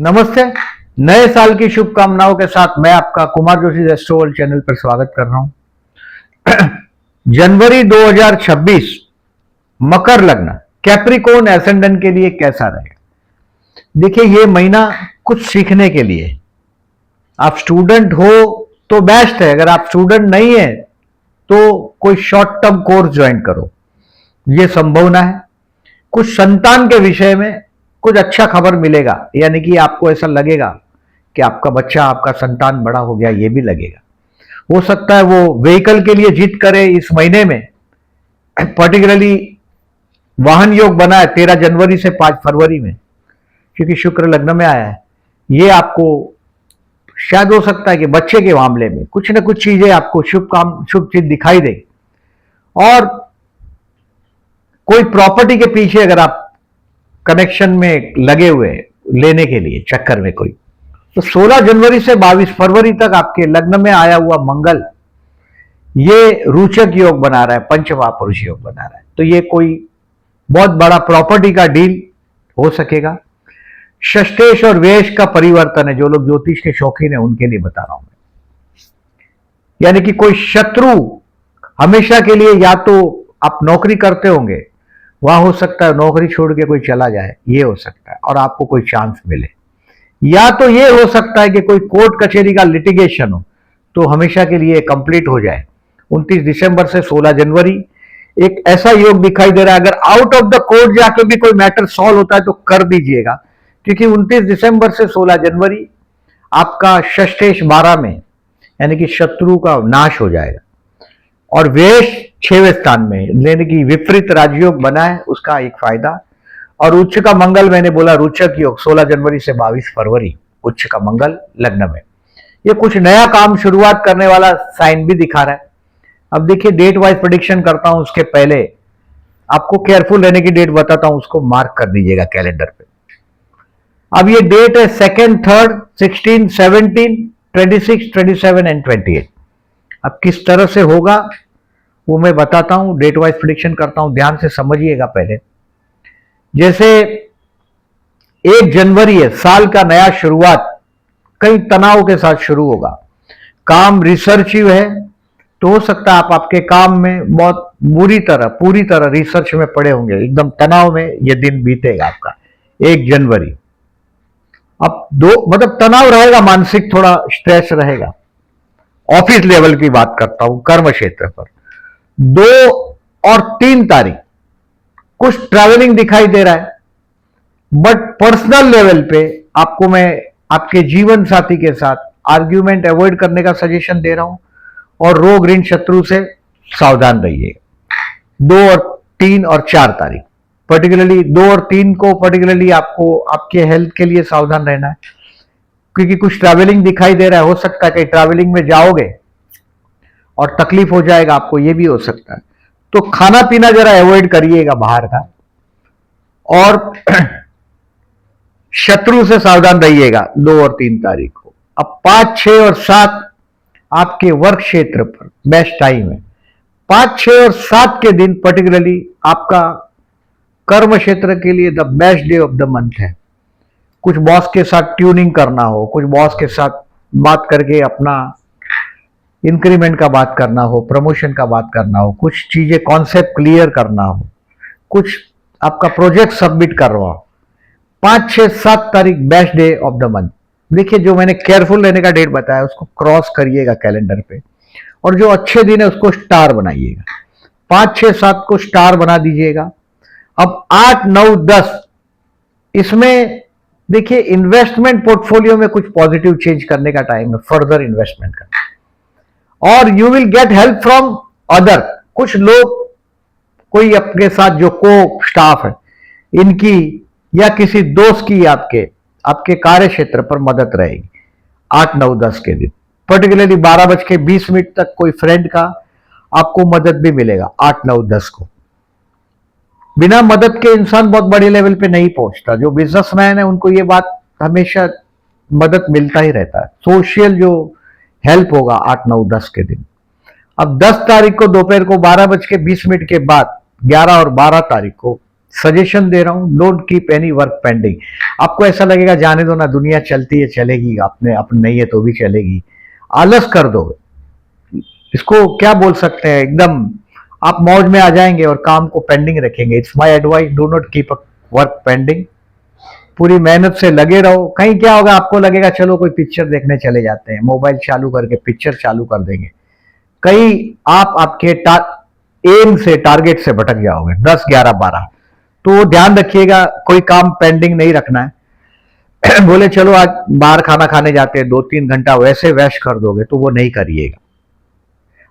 नमस्ते। नए साल की शुभकामनाओं के साथ मैं आपका Kumar Joshi astro world channel पर स्वागत कर रहा हूं। जनवरी 2026 मकर लग्न कैप्रिकॉर्न एसेंडेंट के लिए कैसा रहेगा? देखिए, ये महीना कुछ सीखने के लिए, आप स्टूडेंट हो तो बेस्ट है, अगर आप स्टूडेंट नहीं है तो कोई शॉर्ट टर्म कोर्स ज्वाइन करो, ये संभावना है। कुछ संतान के विषय में कुछ अच्छा खबर मिलेगा, यानी कि आपको ऐसा लगेगा कि आपका बच्चा, आपका संतान बड़ा हो गया, ये भी लगेगा। हो सकता है वो व्हीकल के लिए जिद करे इस महीने में, पर्टिकुलरली वाहन योग बना है 13 जनवरी से 5 फरवरी में, क्योंकि शुक्र लग्न में आया है। ये आपको शायद हो सकता है कि बच्चे के मामले में कुछ ना कुछ चीजें आपको शुभ चीज दिखाई दे। और कोई प्रॉपर्टी के पीछे अगर आप कनेक्शन में लगे हुए लेने के लिए चक्कर में कोई, तो 16 जनवरी से 22 फरवरी तक आपके लग्न में आया हुआ मंगल ये रोचक योग बना रहा है, पंच महापुरुष योग बना रहा है। तो ये कोई बहुत बड़ा प्रॉपर्टी का डील हो सकेगा। षष्ठेश और वेश का परिवर्तन है, जो लोग ज्योतिष के शौकीन है उनके लिए बता रहा हूं मैं। यानी कि कोई शत्रु हमेशा के लिए, या तो आप नौकरी करते होंगे, वहां हो सकता है नौकरी छोड़ के कोई चला जाए, ये हो सकता है, और आपको कोई चांस मिले। या तो ये हो सकता है कि कोई कोर्ट कचहरी का लिटिगेशन हो तो हमेशा के लिए कंप्लीट हो जाए। 29 दिसंबर से 16 जनवरी एक ऐसा योग दिखाई दे रहा है। अगर आउट ऑफ द कोर्ट जाके भी कोई मैटर सॉल्व होता है तो कर दीजिएगा, क्योंकि 29 दिसंबर से 16 जनवरी आपका षष्ठेश 12 में, यानी कि शत्रु का नाश हो जाएगा। और वेश 6वें स्थान में, यानी कि विपरीत राजयोग बना है, उसका एक फायदा। और उच्च का मंगल, मैंने बोला रोचक योग, 16 जनवरी से 22 फरवरी उच्च का मंगल लग्न में। ये कुछ नया काम शुरुआत करने वाला साइन भी दिखा रहा है। अब देखिए, डेट वाइज प्रेडिक्शन करता हूं, उसके पहले आपको केयरफुल रहने की डेट बताता हूं, उसको मार्क कर दीजिएगा कैलेंडर पे। अब ये डेट है 2nd, 3rd, 16, 17, 26, 27 एंड 28। अब किस तरह से होगा वो मैं बताता हूं, डेट वाइज प्रेडिक्शन करता हूं, ध्यान से समझिएगा। पहले जैसे 1 जनवरी है, साल का नया शुरुआत कई तनाव के साथ शुरू होगा। काम रिसर्चिव है तो हो सकता है आप आपके काम में बहुत पूरी तरह रिसर्च में पड़े होंगे, एकदम तनाव में ये दिन बीतेगा आपका 1 जनवरी। अब मतलब तनाव रहेगा, मानसिक थोड़ा स्ट्रेस रहेगा। ऑफिस लेवल की बात करता हूं, कर्म क्षेत्र पर 2 और 3 तारीख कुछ ट्रैवलिंग दिखाई दे रहा है, बट पर्सनल लेवल पे आपको मैं आपके जीवन साथी के साथ आर्ग्यूमेंट अवॉइड करने का सजेशन दे रहा हूं, और रोग ऋण शत्रु से सावधान रहिएगा। 2 और 3 और 4 तारीख पर्टिकुलरली, 2 और 3 को पर्टिकुलरली आपको आपके हेल्थ के लिए सावधान रहना है, क्योंकि कुछ ट्रैवलिंग दिखाई दे रहा है। हो सकता है कि ट्रैवलिंग में जाओगे और तकलीफ हो जाएगा आपको, ये भी हो सकता है। तो खाना पीना जरा अवॉइड करिएगा बाहर का, और शत्रु से सावधान रहिएगा 2 और 3 तारीख को। अब 5, 6 और 7 आपके वर्क क्षेत्र पर बेस्ट टाइम है। 5, 6 और 7 के दिन पर्टिकुलरली आपका कर्म क्षेत्र के लिए the best day of the month है। कुछ बॉस के साथ ट्यूनिंग करना हो, कुछ बॉस के साथ बात करके अपना इंक्रीमेंट का बात करना हो, प्रमोशन का बात करना हो, कुछ चीजें कॉन्सेप्ट क्लियर करना हो, कुछ आपका प्रोजेक्ट सबमिट करना हो। 5, 6, 7 तारीख best day of the month. देखिए, जो मैंने केयरफुल रहने का डेट बताया उसको क्रॉस करिएगा कैलेंडर पे, और जो अच्छे दिन है उसको स्टार बनाइएगा। 5, 6, 7 को स्टार बना दीजिएगा। अब 8, 9, 10 इसमें देखिए, इन्वेस्टमेंट पोर्टफोलियो में कुछ पॉजिटिव चेंज करने का टाइम है, फर्दर इन्वेस्टमेंट का। और you will get help from other, कुछ लोग, कोई आपके साथ जो को स्टाफ है इनकी या किसी दोस्त की आपके कार्य क्षेत्र पर मदद रहेगी 8, 9, 10 के दिन। पर्टिकुलरली 12:20 तक कोई फ्रेंड का आपको मदद भी मिलेगा 8, 9, 10 को। बिना मदद के इंसान बहुत बड़े लेवल पे नहीं पहुंचता। जो बिजनेसमैन है उनको ये बात हमेशा मदद मिलता ही रहता है, सोशल जो हेल्प होगा 8, 9, 10 के दिन। अब 10 तारीख को दोपहर को 12:20 के बाद 11 और 12 तारीख को सजेशन दे रहा हूं, don't keep any work pending. आपको ऐसा लगेगा जाने दो ना, दुनिया चलती है चलेगी, अपने अपने नहीं है तो भी चलेगी, आलस कर दो, इसको क्या बोल सकते हैं, एकदम आप मौज में आ जाएंगे और काम को पेंडिंग रखेंगे। It's my advice, do not keep work pending. पूरी मेहनत से लगे रहो। कहीं क्या होगा, आपको लगेगा चलो कोई पिक्चर देखने चले जाते हैं, मोबाइल चालू करके पिक्चर चालू कर देंगे, कहीं आप आपके एम से, टारगेट से भटक जाओगे 10, 11, 12। तो ध्यान रखिएगा, कोई काम पेंडिंग नहीं रखना है। बोले चलो आज बाहर खाना खाने जाते हैं, 2-3 घंटा वैसे वेस्ट कर दोगे तो वो नहीं करिएगा।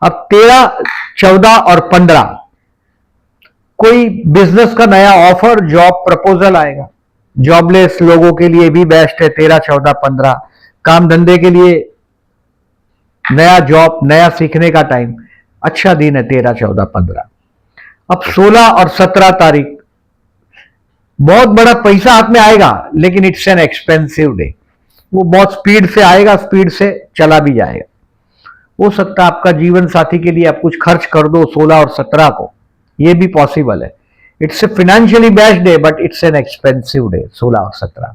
अब 13, 14 और 15 कोई बिजनेस का नया ऑफर, जॉब प्रपोजल आएगा। जॉबलेस लोगों के लिए भी बेस्ट है 13, 14, 15। काम धंधे के लिए नया जॉब, नया सीखने का टाइम, अच्छा दिन है 13, 14, 15। अब 16 और 17 तारीख बहुत बड़ा पैसा हाथ में आएगा, लेकिन इट्स एन एक्सपेंसिव डे। वो बहुत स्पीड से आएगा, स्पीड से चला भी जाएगा। हो सकता है आपका जीवन साथी के लिए आप कुछ खर्च कर दो 16 और 17 को, ये भी पॉसिबल है। It's a financially best day but it's an expensive day 16 और 17।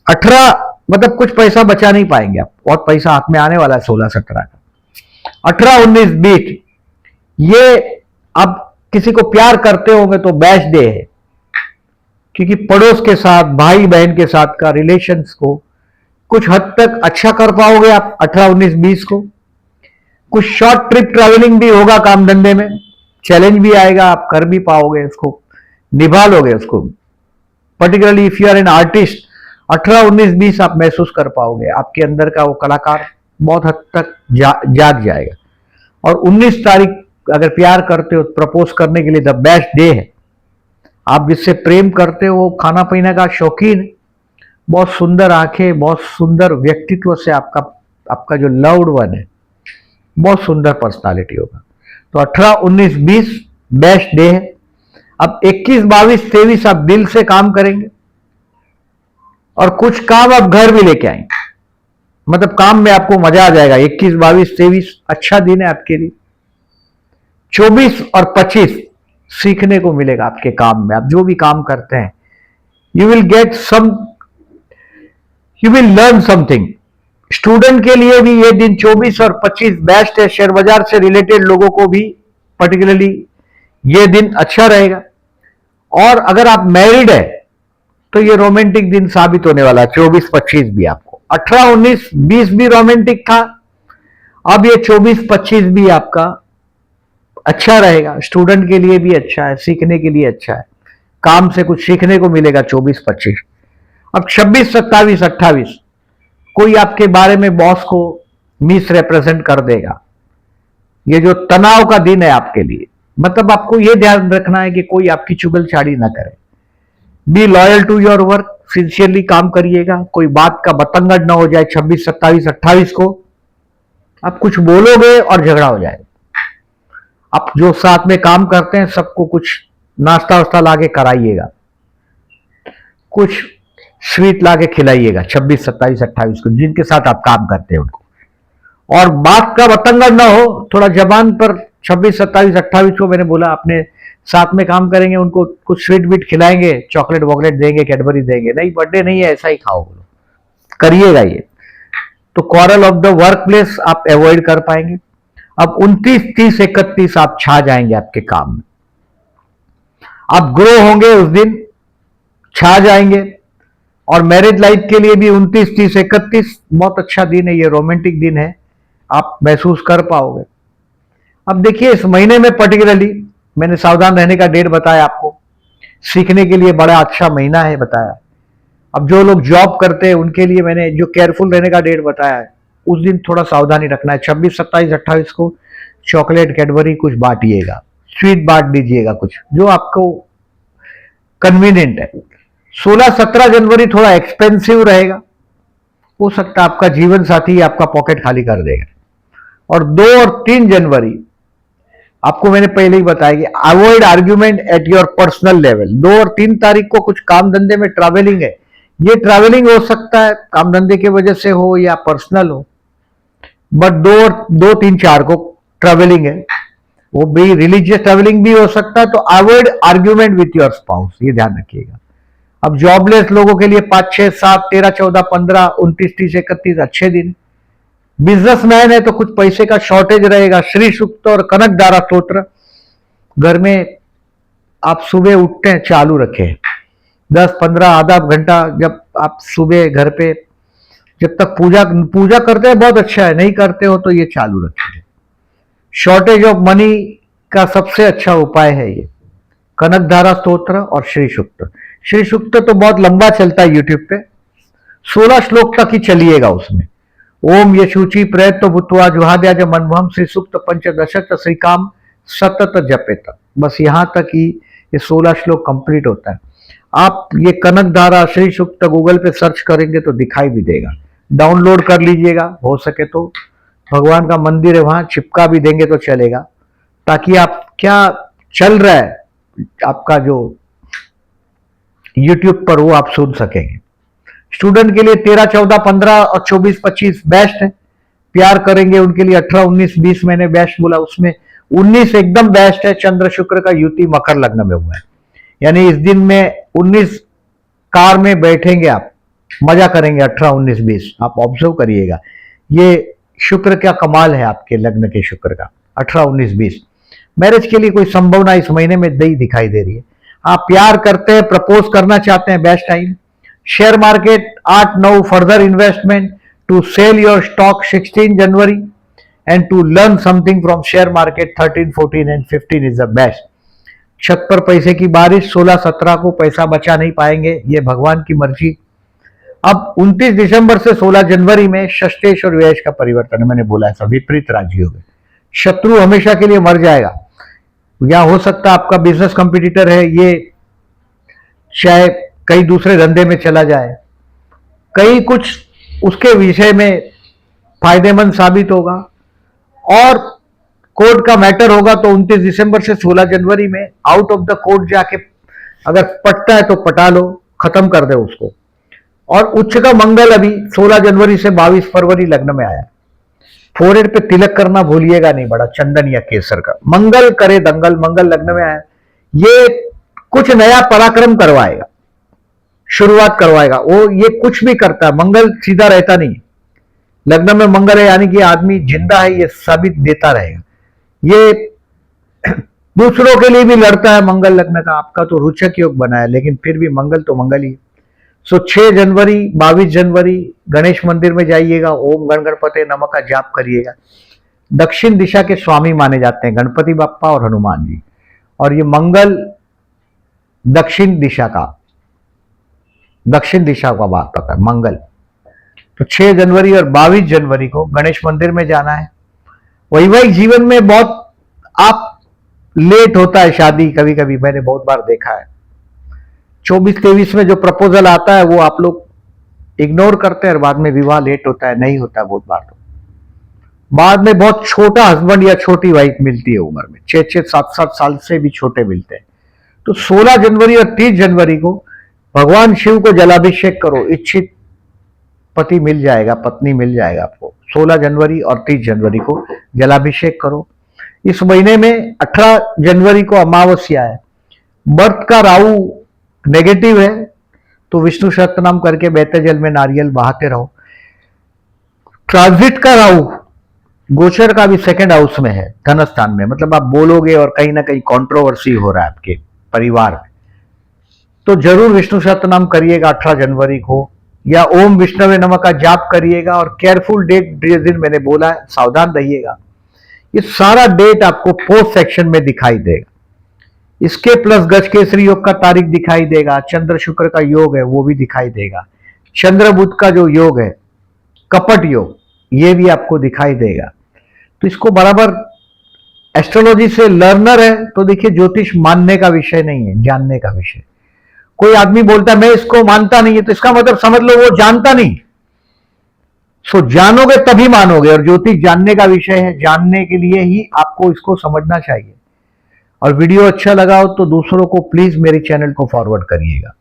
18 मतलब कुछ पैसा बचा नहीं पाएंगे आप, बहुत पैसा हाथ में आने वाला है 16, 17 का। 18, 19, 20 ये आप किसी को प्यार करते होंगे तो बेस्ट डे है, क्योंकि पड़ोस के साथ, भाई बहन के साथ का रिलेशंस को कुछ हद तक अच्छा कर पाओगे आप 18, 19, 20 को। कुछ शॉर्ट ट्रिप ट्रैवलिंग भी होगा काम धंधे में, चैलेंज भी आएगा, आप कर भी पाओगे, उसको निभा लोगे उसको। Particularly if you are an artist, 18, 19, 20 आप महसूस कर पाओगे, आपके अंदर का वो कलाकार बहुत हद तक जाग जाएगा। और 19 तारीख अगर प्यार करते हो, प्रपोज करने के लिए द बेस्ट डे है। आप जिससे प्रेम करते हो, खाना पीने का शौकीन, बहुत सुंदर आंखें, बहुत सुंदर व्यक्तित्व से आपका जो लव्ड वन है, बहुत सुंदर पर्सनालिटी होगा। तो 18, 19, 20 बेस्ट डे है। अब 21, 22, 23 आप दिल से काम करेंगे और कुछ काम आप घर भी लेके आएंगे, मतलब काम में आपको मजा आ जाएगा। 21, 22, 23 अच्छा दिन है आपके लिए। 24 और 25 सीखने को मिलेगा आपके काम में, आप जो भी काम करते हैं, you will learn something. Student के लिए भी ये दिन 24 और 25 बेस्ट है। शेयर बाजार से रिलेटेड लोगों को भी पर्टिकुलरली ये दिन अच्छा रहेगा। और अगर आप मैरिड है तो ये रोमांटिक दिन साबित होने वाला है 24, 25 भी आपको। 18, 19, 20 भी रोमांटिक था, अब ये 24, 25 भी आपका अच्छा रहेगा। स्टूडेंट के लिए भी अच्छा है, सीखने के लिए अच्छा है, काम से कुछ सीखने को मिलेगा 24, 25। अब 26, 27, 28 कोई आपके बारे में बॉस को मिस रिप्रेजेंट कर देगा। ये जो तनाव का दिन है आपके लिए, मतलब आपको यह ध्यान रखना है कि कोई आपकी चुगलचाड़ी ना करे। Be loyal to your work, sincerely काम करिएगा, कोई बात का बतंगड़ ना हो जाए 26, 27, 28 को। आप कुछ बोलोगे और झगड़ा हो जाएगा। आप जो साथ में काम करते हैं सबको कुछ नाश्ता वास्ता लाके कराइएगा, कुछ स्वीट लाके खिलाइएगा 26, 27, 28 को, जिनके साथ आप काम करते हैं उनको। और बात का बतंगड़ ना हो, थोड़ा जबान पर 26, 27, 28 को मैंने बोला, अपने साथ में काम करेंगे उनको कुछ स्वीट बीट खिलाएंगे, चॉकलेट वॉकलेट देंगे, कैडबरी देंगे, नहीं बर्थडे नहीं है ऐसा ही खाओ, बोलो करिएगा ये। तो quarrel of the work place आप अवॉइड कर पाएंगे। अब 29, 30, 31 आप छा जाएंगे आपके काम में, आप ग्रो होंगे उस दिन, छा जाएंगे। और मैरिज लाइफ के लिए भी 29, 30, 31 बहुत अच्छा दिन है, ये रोमांटिक दिन है, आप महसूस कर पाओगे। अब देखिए इस महीने में पर्टिकुलरली मैंने सावधान रहने का डेट बताया आपको, सीखने के लिए बड़ा अच्छा महीना है बताया। अब जो लोग जॉब करते हैं उनके लिए मैंने जो केयरफुल रहने का डेट बताया है, उस दिन थोड़ा सावधानी रखना है। 26, 27, 28 को चॉकलेट कैडबरी कुछ बांटिएगा, स्वीट बांट दीजिएगा, कुछ जो आपको कन्वीनियंट है। 16, 17 जनवरी थोड़ा एक्सपेंसिव रहेगा, हो सकता है आपका जीवन साथी आपका पॉकेट खाली कर देगा। और 2 और 3 जनवरी आपको मैंने पहले ही बताया कि avoid argument at your personal level. 2 और 3 तारीख को कुछ काम धंधे में ट्रैवलिंग है, ये ट्रैवलिंग हो सकता है काम धंधे की वजह से हो या पर्सनल हो, बट 2, 3, 4 को ट्रैवलिंग है। वो भी रिलीजियस ट्रैवलिंग भी हो सकता है, तो avoid argument with your spouse, ये ध्यान रखिएगा। अब जॉबलेस लोगों के लिए 5, 6, 7, 13, 14, 15, 29, 30, 31 अच्छे दिन। बिजनेसमैन है तो कुछ पैसे का शॉर्टेज रहेगा। श्री सूक्त और कनक धारा स्तोत्र घर में आप सुबह उठते हैं चालू रखें, 10, 15, आधा घंटा जब आप सुबह घर पे जब तक पूजा करते हैं बहुत अच्छा है, नहीं करते हो तो ये चालू रखिए। शॉर्टेज ऑफ मनी का सबसे अच्छा उपाय है ये कनक धारा स्तोत्र और श्री सूक्त। श्री सूक्त तो बहुत लंबा चलता है यूट्यूब पे, 16 श्लोक तक ही चलिएगा उसमें। ओम यशुचि प्रयत्न भूतवा जुहाद्याज मनभम श्री सूक्त पंचदशक श्री काम सतत जपेत, बस यहां तक ही ये 16 श्लोक कंप्लीट होता है। आप ये कनक धारा श्री सूक्त गूगल पे सर्च करेंगे तो दिखाई भी देगा, डाउनलोड कर लीजिएगा। हो सके तो भगवान का मंदिर है वहां चिपका भी देंगे तो चलेगा, ताकि आप क्या चल रहा है आपका जो YouTube पर वो आप सुन सकेंगे। स्टूडेंट के लिए 13, 14, 15 और 24, 25 बेस्ट है। प्यार करेंगे उनके लिए 18, 19, 20 मैंने बेस्ट बोला, उसमें 19 एकदम बेस्ट है। चंद्र शुक्र का युति मकर लग्न में हुआ है, यानी इस दिन में 19 कार में बैठेंगे आप, मजा करेंगे। 18, 19, 20 आप ऑब्जर्व करिएगा, ये शुक्र क्या कमाल है आपके लग्न के शुक्र का। 18, 19, 20 मैरिज के लिए कोई संभावना इस महीने में दही दिखाई दे रही है। आप प्यार करते हैं, प्रपोज करना चाहते हैं, best time. Share market 8, 9 further investment to sell your stock 16 January and to learn something from share market 13, 14 and 15 is the best. छत पर पैसे की बारिश 16, 17 को पैसा बचा नहीं पाएंगे, ये भगवान की मर्जी। अब 29 दिसंबर से 16 जनवरी में षष्टेश और व्ययश का परिवर्तन है, मैंने बोला ऐसा विपरीत राजयोग है। शत्रु हमेशा के लिए मर जाएगा, या हो सकता है आपका बिजनेस कंपटीटर है, ये चाहे कई दूसरे धंधे में चला जाए, कई कुछ उसके विषय में फायदेमंद साबित होगा और कोर्ट का मैटर होगा। तो 29 दिसंबर से 16 जनवरी में आउट ऑफ द कोर्ट जाके अगर पटता है तो पटा लो, खत्म कर दे उसको। और उच्च का मंगल अभी 16 जनवरी से 22 फरवरी लग्न में आया। फोरहेड पे तिलक करना भूलिएगा नहीं, बड़ा चंदन या केसर का। मंगल करे दंगल, मंगल लग्न में आया, ये कुछ नया पराक्रम करवाएगा, शुरुआत करवाएगा। वो ये कुछ भी करता है, मंगल सीधा रहता नहीं। लग्न में मंगल है यानी कि आदमी जिंदा है, ये साबित देता रहेगा। ये दूसरों के लिए भी लड़ता है मंगल लग्न का। आपका तो रोचक योग बना है, लेकिन फिर भी मंगल तो मंगल ही। 6 जनवरी, 22 जनवरी गणेश मंदिर में जाइएगा, ओम गण गणपते नमः का जाप करिएगा। दक्षिण दिशा के स्वामी माने जाते हैं गणपति बाप्पा और हनुमान जी, और ये मंगल दक्षिण दिशा का बात करता है मंगल। तो 6 जनवरी और 22 जनवरी को गणेश मंदिर में जाना है। वैवाहिक जीवन में बहुत आप लेट होता है शादी, कभी कभी मैंने बहुत बार देखा है। 24-23 में जो प्रपोजल आता है वो आप लोग इग्नोर करते हैं और बाद में विवाह लेट होता है, नहीं होता बहुत बार। तो बाद में बहुत छोटा हस्बैंड या छोटी वाइफ मिलती है उम्र में, 6-6, 7-7 साल से भी छोटे मिलते हैं। तो 16 जनवरी और 30 जनवरी को भगवान शिव को जलाभिषेक करो, इच्छित पति मिल जाएगा, पत्नी मिल जाएगा आपको। 16 जनवरी और 30 जनवरी को जलाभिषेक करो। इस महीने में 18 जनवरी को अमावस्या है। बर्थ का राहु नेगेटिव है, तो विष्णु सहस्त्रनाम करके बहते जल में नारियल बहाते रहो। ट्रांजिट का राहु गोचर का भी 2nd हाउस में है, धन स्थान में, मतलब आप बोलोगे और कहीं ना कहीं कंट्रोवर्सी हो रहा है आपके परिवार में, तो जरूर विष्णु सहस्त्रनाम करिएगा 18 जनवरी को, या ओम विष्णवे नमः का जाप करिएगा। और केयरफुल डेट जिस दिन मैंने बोला है, सावधान रहिएगा। ये सारा डेट आपको पोस्ट सेक्शन में दिखाई देगा। इसके प्लस गजकेसरी योग का तारीख दिखाई देगा, चंद्र शुक्र का योग है वो भी दिखाई देगा, चंद्र बुध का जो योग है कपट योग, ये भी आपको दिखाई देगा। तो इसको बराबर एस्ट्रोलॉजी से लर्नर है तो देखिए, ज्योतिष मानने का विषय नहीं है, जानने का विषय। कोई आदमी बोलता है मैं इसको मानता नहीं है, तो इसका मतलब समझ लो वो जानता नहीं। सो जानोगे तभी मानोगे, और ज्योतिष जानने का विषय है, जानने के लिए ही आपको इसको समझना चाहिए। और वीडियो अच्छा लगा हो तो दूसरों को प्लीज मेरे चैनल को फॉरवर्ड करिएगा।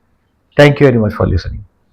Thank you very much for listening.